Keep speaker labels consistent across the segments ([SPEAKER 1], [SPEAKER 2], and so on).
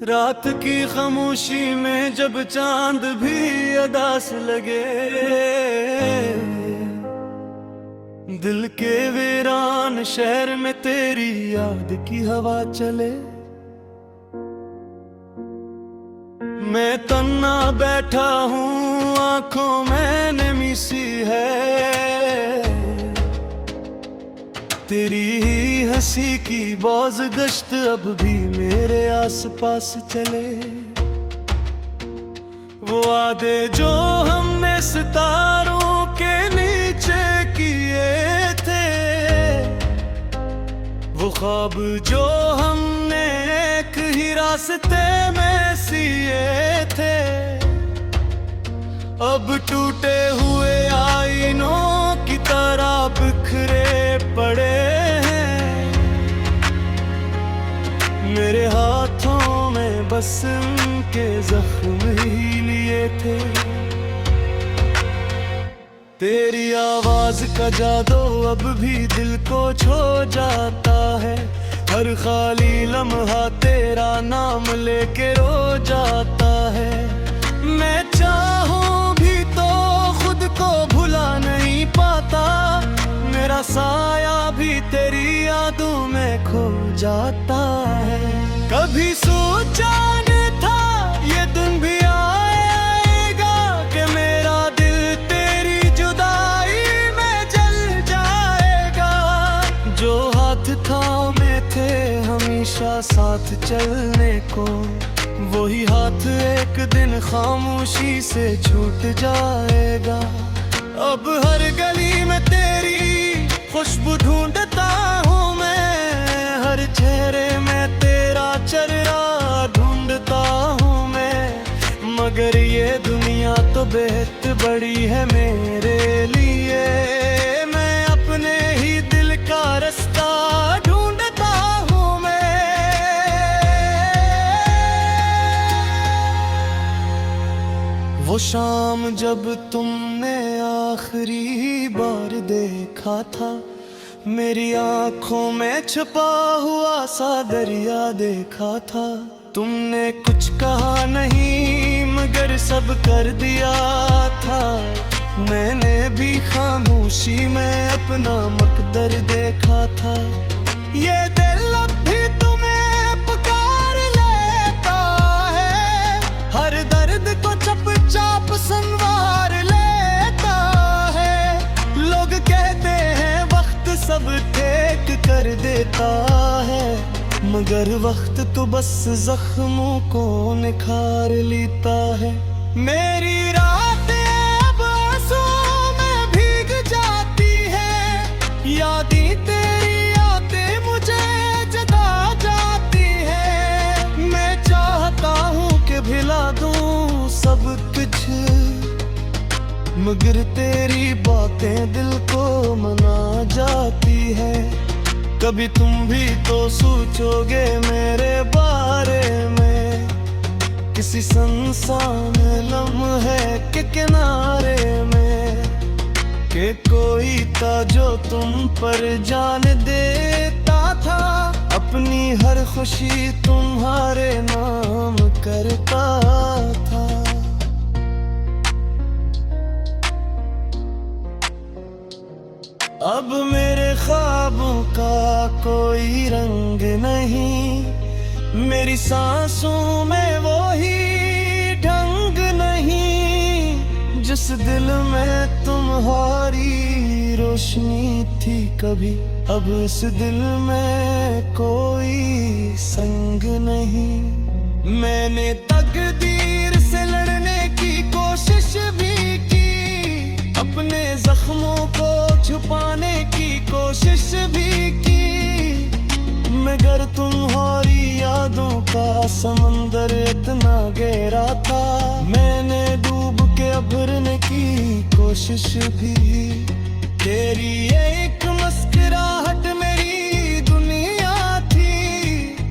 [SPEAKER 1] रात की खामोशी में जब चांद भी अदास लगे, दिल के वीरान शहर में तेरी याद की हवा चले। मैं तन्हा बैठा हूँ, आंखों में नमी सी है, तेरी ही हंसी की बौज गश्त अब भी मेरे आसपास चले। वो वादे जो हमने सितारों के नीचे किए थे, वो ख्वाब जो हमने एक ही रास्ते में सिए थे, अब टूटे हुए आईनों की तरह बिखरे पड़े हैं। मेरे हाथों में बस उनके जख्म ही लिए थे। तेरी आवाज का जादू अब भी दिल को छू जाता है, हर खाली लम्हा तेरा नाम लेके रो जाता है। मैं चाहूं भी तो खुद को भुला नहीं पाता, मेरा साया भी तेरी यादों में खो जाता है। कभी सोचा न था ये दिन भी आएगा कि मेरा दिल तेरी जुदाई में जल जाएगा। जो हाथ थामे थे हमेशा साथ चलने को, वही हाथ एक दिन खामोशी से छूट जाएगा। अब हर गली में तेरी खुशबू ढूंढता हूँ मैं, हर चेहरे में तेरा चेहरा ढूंढता हूँ मैं। मगर ये दुनिया तो बेहद बड़ी है मेरे लिए, मैं अपने ही दिल का रास्ता ढूंढता हूँ मैं। वो शाम जब तुमने आखिरी बार देखा था, मेरी आंखों में छुपा हुआ सा दरिया देखा था। तुमने कुछ कहा नहीं मगर सब कर दिया था, मैंने भी खामोशी में अपना मकदर देखा था। ये दिल अब भी तुम्हें पुकार लेता है, हर दर्द को चुपचाप संवार लेता है। लोग कहते हैं वक्त सब ठीक कर देता है, मगर वक्त तो बस जख्मों को निखार लेता है। मेरी रातें अब आंसुओं में भीग जाती है, यादें तेरी आते मुझे जगा जाती है। मैं चाहता हूँ कि भुला दूँ सब कुछ, मगर तेरी बातें दिल को मना जाती है। कभी तुम भी तो सोचोगे मेरे बारे में, किसी सुनसान लम्हे के किनारे में, कि कोई था जो तुम पर जान देता था, अपनी हर खुशी तुम्हारे नाम करता था। अब मेरे ख्वाबों का कोई रंग नहीं, मेरी सांसों में वो ही ढंग नहीं। जिस दिल में तुम्हारी रोशनी थी कभी, अब इस दिल में कोई संग नहीं। मैंने तकदीर से लड़ने की कोशिश भी की, अपने जख्मों को छुपाने की कोशिश भी की, मगर तुम्हारी यादों का समंदर इतना गहरा था, मैंने डूब के उभरने की कोशिश भी। तेरी एक मुस्कुराहट मेरी दुनिया थी,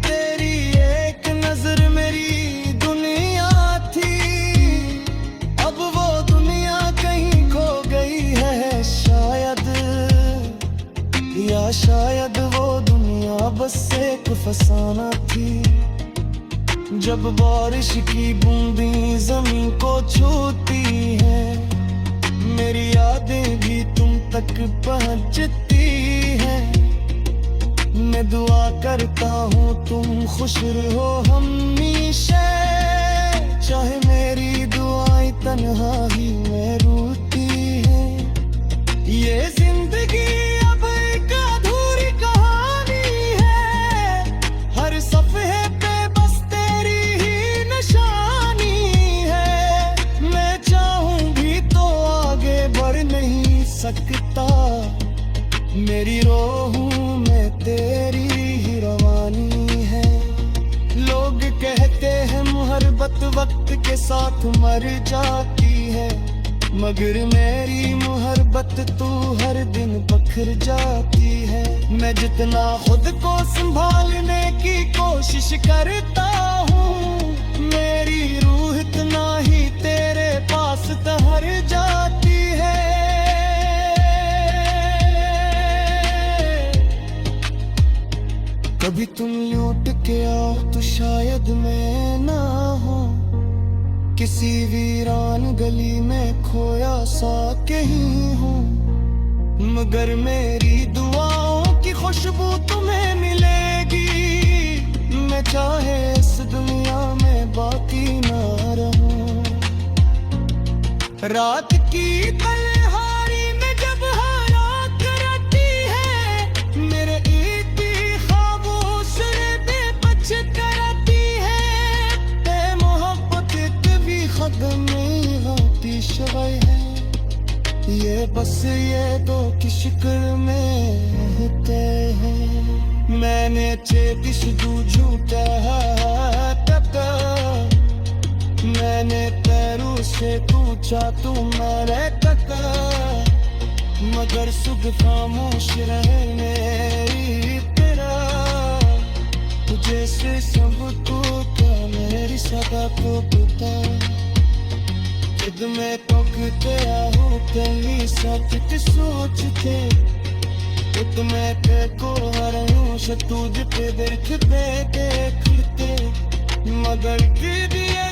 [SPEAKER 1] तेरी एक नजर मेरी दुनिया थी। अब वो दुनिया कहीं खो गई है शायद, या शायद वो दुनिया बस एक फसाना थी। जब बारिश की बूंदी जमीन को छूती है, मेरी यादें भी तुम तक पहुंचती है। मैं दुआ करता हूँ तुम खुश रहो हमेशा, चाहे मेरी दुआएं तन्हाई में रूठी है। ये जिंदगी अब एक अधूरी कहानी है, हर सफ़े पे बस तेरी ही निशानी है। मैं चाहूँ भी तो आगे बढ़ नहीं सकता, मेरी रूह में तेरी ही रवानी है। लोग कहते हैं मोहब्बत वक्त के साथ मर जाती है, मगर मेरी मोहब्बत तू हर दिन बखर जाती है। मैं जितना खुद को संभालने की कोशिश करता हूँ, मेरी रूह इतना ही तेरे पास ठहर जाती है। कभी तुम लौट के आओ तो शायद मैं ना हो, किसी वीरान गली में खोया सा कहीं हूँ। मगर मेरी दुआओं की खुशबू तुम्हें मिलेगी, मैं चाहे इस दुनिया में बाकी ना रहूं। रात की तन्हाई में जब हालात रहती है, मेरे इतनी खामोश बेपछ कराती है। ते मोहब्बत कभी खत्म नहीं होती शय है, ये बस ये दो की शिक्ल में होते हैं। मैंने चेतिश दू झूठा टका, मैंने तेरू से पूछा तू मेरे टका, मगर सुध खामोश रहे मेरी तेरा। तुझे से सब तू क्या मेरी सदा को पता, खुद में टोकते आहू तेरी सच सोचते, खुद में ते को हरूं से तुझ पे देखते देखते, मगर की दिए